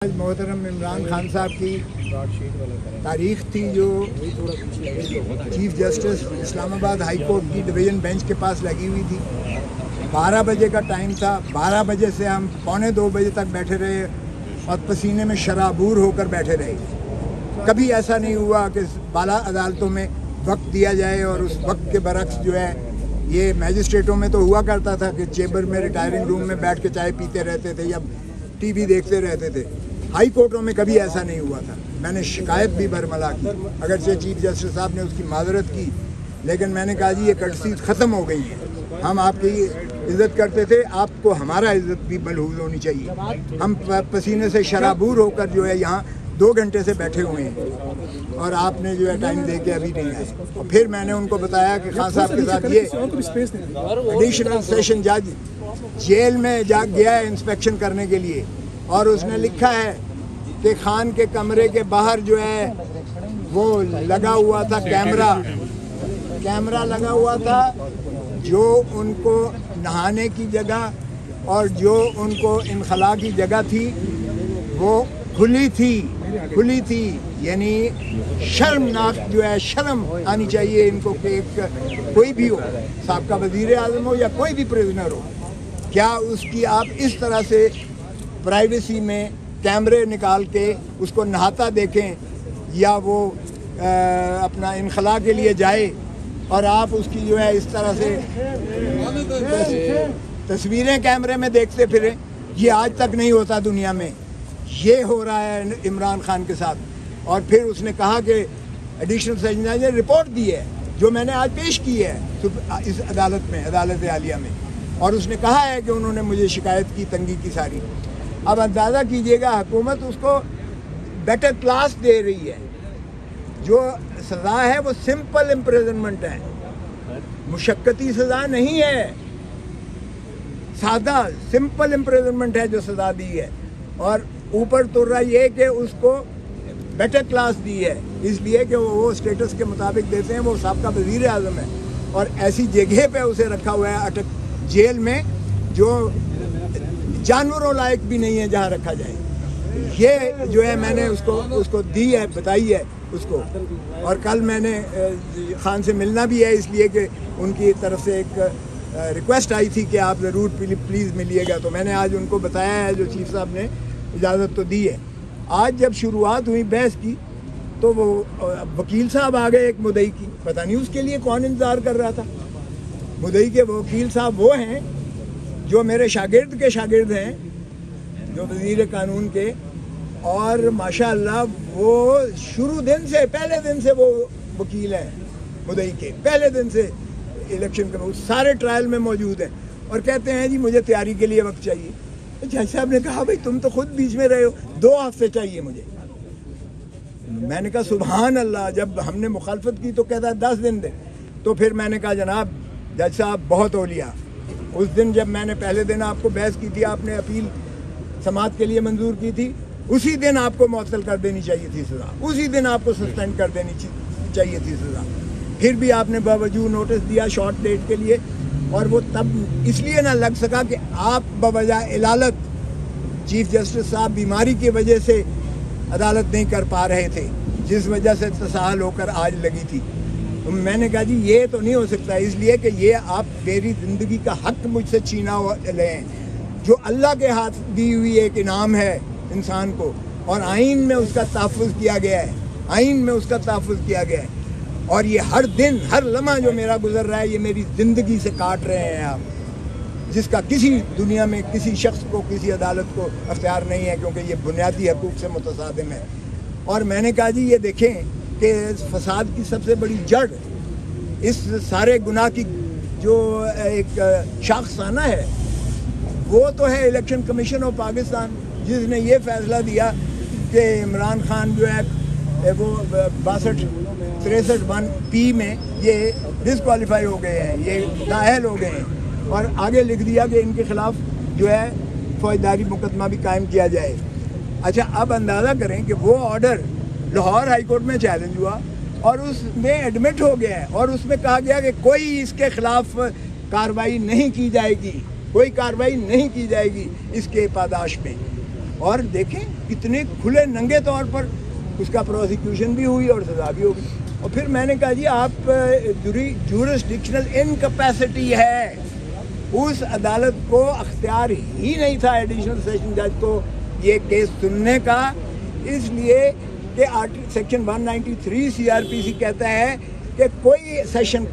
آج محترم عمران خان صاحب کی تاریخ تھی جو چیف جسٹس اسلام آباد ہائی کورٹ کی ڈویژن بینچ کے پاس لگی ہوئی تھی۔ 12 بجے کا ٹائم تھا، 12 بجے سے ہم 1:45 بجے تک بیٹھے رہے اور پسینے میں شرابور ہو کر بیٹھے رہے۔ کبھی ایسا نہیں ہوا کہ بالا عدالتوں میں وقت دیا جائے، اور اس وقت کے برعکس جو ہے یہ میجسٹریٹوں میں تو ہوا کرتا تھا کہ چیمبر میں ریٹائرنگ روم میں بیٹھ کے چائے پیتے رہتے تھے یا ٹی وی دیکھتے رہتے تھے۔ ہائی کورٹوں میں کبھی ایسا نہیں ہوا تھا۔ میں نے شکایت بھی برملا کی، اگرچہ چیف جسٹس صاحب نے اس کی معذرت کی، لیکن میں نے کہا جی یہ کرٹسیز ختم ہو گئی ہیں، ہم آپ کی عزت کرتے تھے، آپ کو ہمارا عزت بھی ملحوظ ہونی چاہیے۔ ہم پسینے سے شرابور ہو کر جو ہے یہاں 2 گھنٹے سے بیٹھے ہوئے ہیں، اور آپ نے جو ہے ٹائم دے کے ابھی نہیں آئے۔ اور پھر میں نے ان کو بتایا کہ خان صاحب کے ساتھ یہ ایڈیشنل سیشن جج جیل میں جا گیا ہے انسپیکشن کرنے کے لیے، اور اس نے لکھا ہے کہ خان کے کمرے کے باہر جو ہے وہ لگا ہوا تھا کیمرہ لگا ہوا تھا، جو ان کو نہانے کی جگہ اور جو ان کو انخلا کی جگہ تھی وہ کھلی تھی، یعنی شرمناک جو ہے، شرم آنی چاہیے ان کو کہ کوئی بھی ہو، سابقہ وزیر اعظم ہو یا کوئی بھی پریزنر ہو، کیا اس کی آپ اس طرح سے پرائیویسی میں کیمرے نکال کے اس کو نہاتا دیکھیں، یا وہ اپنا انخلا کے لیے جائے اور آپ اس کی جو ہے اس طرح سے تصویریں کیمرے میں دیکھتے پھریں۔ یہ آج تک نہیں ہوتا دنیا میں، یہ ہو رہا ہے عمران خان کے ساتھ۔ اور پھر اس نے کہا کہ ایڈیشنل سیشن جج نے رپورٹ دی ہے جو میں نے آج پیش کی ہے اس عدالت میں، عدالت عالیہ میں، اور اس نے کہا ہے کہ انہوں نے مجھے شکایت کی، تنگی کی ساری۔ اب اندازہ کیجئے گا حکومت اس کو بیٹر کلاس دے رہی ہے، جو سزا ہے وہ سمپل امپریزنمنٹ ہے، مشقتی سزا نہیں ہے، سادہ سمپل امپریزنمنٹ ہے جو سزا دی ہے، اور اوپر تو رہا یہ کہ اس کو بیٹر کلاس دی ہے، اس لیے کہ وہ اسٹیٹس کے مطابق دیتے ہیں، وہ سابقہ وزیر اعظم ہے، اور ایسی جگہ پہ اسے رکھا ہوا ہے اٹک جیل میں جو جانوروں لائق بھی نہیں ہے جہاں رکھا جائے۔ یہ جو ہے میں نے اس کو دی ہے، بتائی ہے اس کو، اور کل میں نے خان سے ملنا بھی ہے، اس لیے کہ ان کی طرف سے ایک ریکویسٹ آئی تھی کہ آپ ضرور پلیز ملیے گا، تو میں نے آج ان کو بتایا ہے، جو چیف صاحب نے اجازت تو دی ہے۔ آج جب شروعات ہوئی بحث کی تو وہ وکیل صاحب آ گئے، ایک مدعی کی، پتہ نہیں اس کے لیے کون انتظار کر رہا تھا۔ مدعی کے وکیل صاحب وہ ہیں جو میرے شاگرد کے شاگرد ہیں، جو وزیر قانون کے، اور ماشاءاللہ وہ شروع دن سے، پہلے دن سے وہ وکیل ہیں مدعی کے، پہلے دن سے الیکشن کا سارے ٹرائل میں موجود ہیں، اور کہتے ہیں جی مجھے تیاری کے لیے وقت چاہیے۔ جج صاحب نے کہا بھائی تم تو خود بیچ میں رہے ہو، 2 ہفتے چاہیے مجھے۔ میں نے کہا سبحان اللہ، جب ہم نے مخالفت کی تو کہتا ہے 10 دن دے، تو پھر میں نے کہا جناب جج صاحب بہت ہو لیا۔ اس دن جب میں نے پہلے دن آپ کو بحث کی تھی، آپ نے اپیل سماعت کے لیے منظور کی تھی، اسی دن آپ کو معطل کر دینی چاہیے تھی سزا، اسی دن آپ کو سسپینڈ کر دینی چاہیے تھی سزا، پھر بھی آپ نے باوجود نوٹس دیا شارٹ ڈیٹ کے لیے، اور وہ تب اس لیے نہ لگ سکا کہ آپ بوجہ علالت چیف جسٹس صاحب بیماری کی وجہ سے عدالت نہیں کر پا رہے تھے، جس وجہ سے تساہل ہو کر آج لگی تھی۔ تو میں نے کہا جی یہ تو نہیں ہو سکتا، اس لیے کہ یہ آپ میری زندگی کا حق مجھ سے چھینا لیں، جو اللہ کے ہاتھ دی ہوئی ایک انعام ہے انسان کو، اور آئین میں اس کا تحفظ کیا گیا ہے، آئین میں اس کا تحفظ کیا گیا ہے، اور یہ ہر دن ہر لمحہ جو میرا گزر رہا ہے یہ میری زندگی سے کاٹ رہے ہیں آپ، جس کا کسی دنیا میں کسی شخص کو، کسی عدالت کو اختیار نہیں ہے، کیونکہ یہ بنیادی حقوق سے متصادم ہے۔ اور میں نے کہا جی یہ دیکھیں کہ فساد کی سب سے بڑی جڑ، اس سارے گناہ کی جو ایک شاخسانہ ہے، وہ تو ہے الیکشن کمیشن آف پاکستان، جس نے یہ فیصلہ دیا کہ عمران خان جو ہے وہ 63(1) میں یہ ڈسکوالیفائی ہو گئے ہیں، یہ نااہل ہو گئے ہیں، اور آگے لکھ دیا کہ ان کے خلاف جو ہے فوجداری مقدمہ بھی قائم کیا جائے۔ اچھا اب اندازہ کریں کہ وہ آرڈر لاہور ہائی کورٹ میں چیلنج ہوا، اور اس میں ایڈمٹ ہو گیا ہے، اور اس میں کہا گیا کہ کوئی اس کے خلاف کارروائی نہیں کی جائے گی، کوئی کارروائی نہیں کی جائے گی اس کے پاداش میں۔ اور دیکھیں کتنے کھلے ننگے طور پر اس کا پروسیکیوشن بھی ہوئی اور سزا بھی ہوگی. اور پھر میں نے کہا جی آپ جورسڈکشنل انکیپیسٹی ہے, اس عدالت کو اختیار ہی نہیں تھا ایڈیشنل سیشن جج کو یہ کیس سننے کا, اس لیے کہ سیکشن 193 CRPC کہتا ہے کہ کوئی سیشن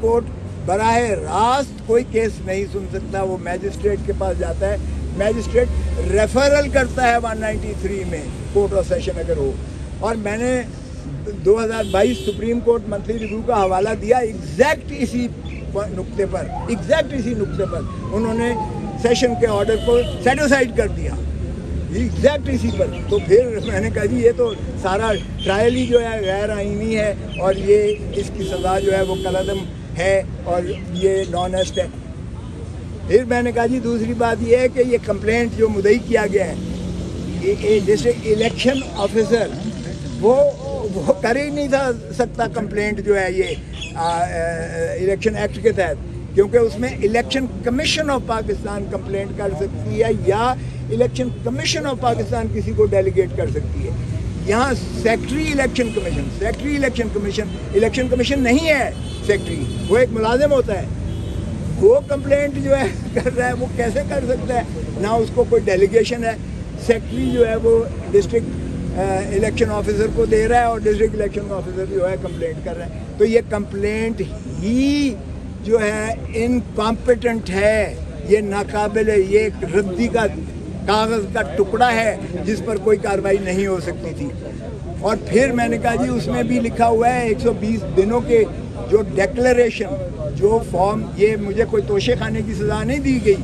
کورٹ براہ راست کوئی کیس نہیں سن سکتا, وہ میجسٹریٹ کے پاس جاتا ہے, میجسٹریٹ ریفرل کرتا ہے 193 میں کورٹ آف سیشن اگر ہو. اور میں نے 2022 سپریم کورٹ منتھلی ریویو کا حوالہ دیا ایگزیکٹ اسی نقطے پر انہوں نے سیشن کے آرڈر کو سیٹیسفائڈ کر دیا ایگزیکٹ اسی پر. تو پھر میں نے کہا جی یہ تو سارا ٹرائل ہی جو ہے غیر آئینی ہے اور یہ اس کی سزا جو ہے وہ کالعدم ہے اور یہ نان ایسٹ ہے. پھر میں نے کہا جی دوسری بات یہ ہے کہ یہ کمپلینٹ جو مدعی کیا گیا ہے جیسے الیکشن آفیسر وہ کر ہی نہیں سکتا کمپلینٹ جو ہے یہ الیکشن ایکٹ کے تحت, کیونکہ اس میں election commission of Pakistan complaint کر سکتی ہے یا الیکشن کمیشن آف پاکستان کسی کو ڈیلیگیٹ کر سکتی ہے. یہاں سیکٹری الیکشن کمیشن نہیں ہے, سیکٹری وہ ایک ملازم ہوتا ہے, وہ کمپلینٹ جو ہے کر رہا ہے وہ کیسے کر سکتا ہے, نہ اس کو کوئی ڈیلیگیشن ہے. سیکٹری جو ہے وہ ڈسٹرکٹ الیکشن آفیسر کو دے رہا ہے اور ڈسٹرکٹ الیکشن آفیسر جو ہے کمپلینٹ کر رہا ہے. تو یہ کمپلینٹ ہی جو ہے انکمپیٹنٹ ہے, یہ ناقابل, یہ ردی کا کاغذ کا ٹکڑا ہے جس پر کوئی کارروائی نہیں ہو سکتی تھی. اور پھر میں نے کہا جی اس میں بھی لکھا ہوا ہے 120 دنوں کے جو ڈیکلریشن جو فارم, یہ مجھے کوئی توشے خانے کی سزا نہیں دی گئی,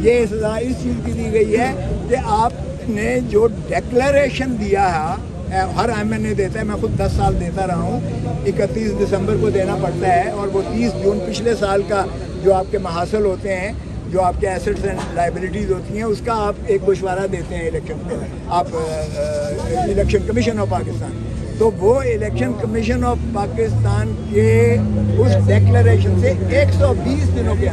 یہ سزا اس چیز کی دی گئی ہے کہ آپ نے جو ڈیکلریشن دیا ہے, ہر MNA دیتا ہے, میں خود 10 سال دیتا رہا ہوں, 31 دسمبر کو دینا پڑتا ہے, اور وہ 30 جون پچھلے سال کا جو آپ کے محاصل ہوتے ہیں, جو آپ کے ایسٹس اینڈ لائبلٹیز ہوتی ہیں, اس کا آپ ایک گوشوارہ دیتے ہیں الیکشن کمیشن آف پاکستان. تو وہ الیکشن کمیشن آف پاکستان کے اس ڈیکلریشن سے 120 دنوں کے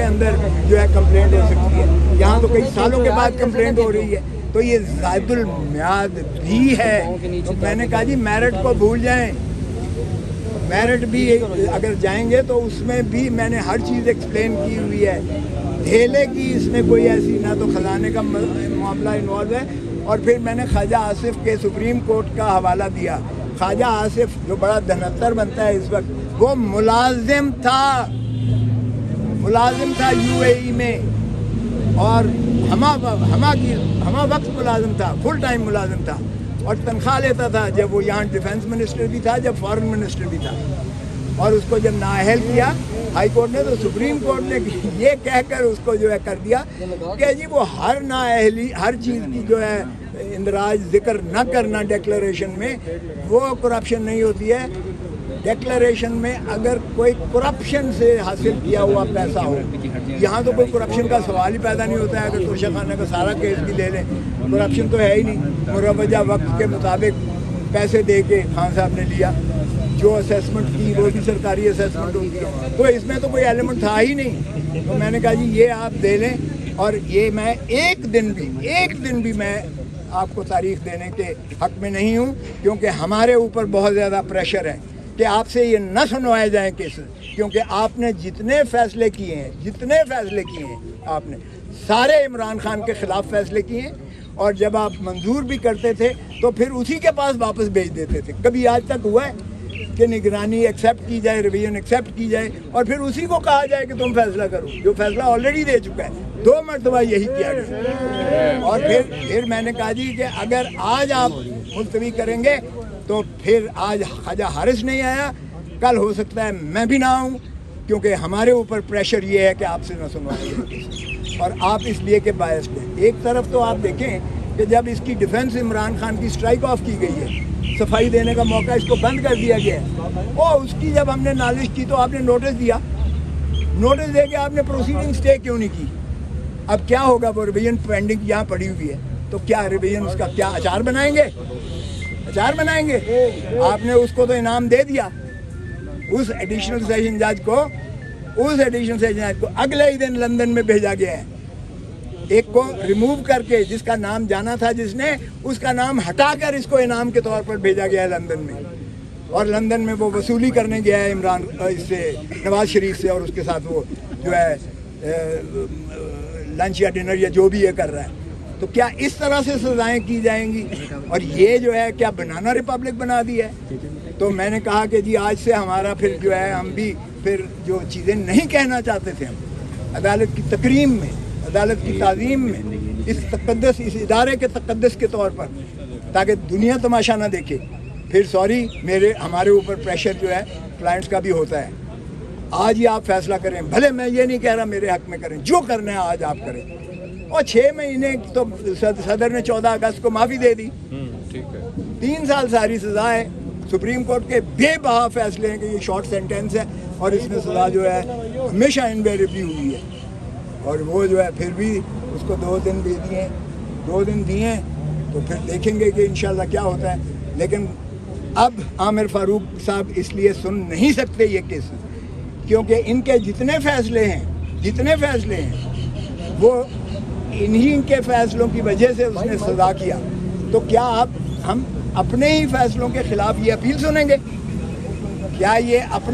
اندر جو ہے کمپلینٹ ہو سکتی ہے. یہاں تو کئی سالوں کے بعد کمپلینٹ ہو رہی ہے, تو یہ زائد المیعاد بھی ہے. تو میں نے کہا جی میرٹ کو بھول جائیں, میرٹ بھی اگر جائیں گے تو اس میں بھی میں نے ہر چیز ایکسپلین کی ہوئی ہے, ڈھیلے کی اس میں کوئی ایسی نہ تو خزانے کا معاملہ انوالو ہے. اور پھر میں نے خواجہ آصف کے سپریم کورٹ کا حوالہ دیا. خواجہ آصف جو بڑا دھنتر بنتا ہے اس وقت, وہ ملازم تھا UAE میں, اور ہما وقت ملازم تھا, فل ٹائم ملازم تھا, اور تنخواہ لیتا تھا جب وہ یہاں ڈیفنس منسٹر بھی تھا, جب فارن منسٹر بھی تھا. اور اس کو جب نااہل کیا ہائی کورٹ نے, تو سپریم کورٹ نے یہ کہہ کر اس کو جو ہے کر دیا کہ جی وہ ہر نااہلی, ہر چیز کی جو ہے اندراج ذکر نہ کرنا ڈیکلریشن میں, وہ کرپشن نہیں ہوتی ہے. ڈیکلریشن میں اگر کوئی کرپشن سے حاصل کیا ہوا پیسہ ہو, یہاں تو کوئی کرپشن کا سوال ہی پیدا نہیں ہوتا ہے. اگر توشہ خانہ کا سارا کیس بھی لے لیں, کرپشن تو ہے ہی نہیں. مروجہ وقت کے مطابق پیسے دے کے خان صاحب نے لیا, جو اسیسمنٹ کی وہ بھی سرکاری اسیسمنٹ ہوتی ہے, تو اس میں تو کوئی ایلیمنٹ تھا ہی نہیں. تو میں نے کہا جی یہ آپ دے لیں, اور یہ میں ایک دن بھی میں آپ کو تاریخ دینے کے حق میں نہیں ہوں, کیونکہ ہمارے اوپر بہت زیادہ پریشر ہے کہ آپ سے یہ نہ سنوائے جائیں کیسز, کیونکہ آپ نے جتنے فیصلے کیے ہیں آپ نے سارے عمران خان کے خلاف فیصلے کیے ہیں, اور جب آپ منظور بھی کرتے تھے تو پھر اسی کے پاس واپس بھیج دیتے تھے. کبھی آج تک ہوا ہے کہ نگرانی ایکسیپٹ کی جائے, ریویژن ایکسیپٹ کی جائے, اور پھر اسی کو کہا جائے کہ تم فیصلہ کرو, جو فیصلہ آلریڈی دے چکا ہے. 2 مرتبہ یہی کیا گیا. اور پھر میں نے کہا جی کہ اگر آج آپ ملتوی کریں گے تو پھر آج خواجہ حارث نہیں آیا, کل ہو سکتا ہے میں بھی نہ آؤں, کیونکہ ہمارے اوپر پریشر یہ ہے کہ آپ سے نہ سنوائیں, اور آپ اس لیے کہ باعث ہیں. ایک طرف تو آپ دیکھیں کہ جب اس کی ڈیفنس عمران خان کی اسٹرائک آف کی گئی ہے, صفائی دینے کا موقع اس کو بند کر دیا گیا ہے, اور اس کی جب ہم نے نالش کی تو آپ نے نوٹس دیا, نوٹس دے کے آپ نے پروسیڈنگ سٹے کیوں نہیں کی. اب کیا ہوگا, وہ ریویژن پینڈنگ یہاں پڑی ہوئی ہے, تو کیا ریویژن اس کا کیا اچار بنائیں گے؟ آپ نے اس کو تو انعام دے دیا, اس ایڈیشنل سیشن جج کو اگلے ہی دن لندن میں بھیجا گیا ہے. ایک کو ریموو کر کے جس کا نام جانا تھا جس نے، اس کا نام ہٹا کر اس کو انعام کے طور پر بھیجا گیا ہے لندن میں، اور لندن میں وہ وصولی کرنے گیا ہے اس سے نواز شریف سے، اور اس کے ساتھ وہ جو ہے لنچ یا ڈنر یا جو بھی یہ کر رہا ہے. تو کیا اس طرح سے سزائیں کی جائیں گی؟ اور یہ جو ہے کیا بنانا ریپبلک بنا دی ہے؟ تو میں نے کہا کہ جی آج سے ہمارا پھر جو ہے ہم بھی پھر جو چیزیں نہیں کہنا چاہتے تھے ہم عدالت کی تکریم میں، عدالت کی تعظیم میں، اس ادارے کے تقدس کے طور پر، تاکہ دنیا تماشا نہ دیکھے، پھر سوری ہمارے اوپر پریشر جو ہے کلائنٹس کا بھی ہوتا ہے. آج ہی آپ فیصلہ کریں، بھلے میں یہ نہیں کہہ رہا میرے حق میں کریں، جو کرنا ہے آج آپ کریں. اور 6 مہینے تو صدر نے 14 اگست کو معافی دے دی. 3 سال ساری سزا ہے. سپریم کورٹ کے بے بہا فیصلے ہیں کہ یہ شارٹ سینٹینس ہے، اور اس میں سزا جو ہے ہمیشہ انویریبلی ہوئی ہے. اور وہ جو ہے پھر بھی اس کو 2 دن دے دیے، 2 دن دیے، تو پھر دیکھیں گے کہ انشاءاللہ کیا ہوتا ہے. لیکن اب عامر فاروق صاحب اس لیے سن نہیں سکتے یہ کیس، کیونکہ ان کے جتنے فیصلے ہیں وہ انہی کے فیصلوں کی وجہ سے اس نے سزا کیا. تو کیا ہم اپنے ہی فیصلوں کے خلاف یہ اپیل سنیں گے؟ کیا یہ اپنے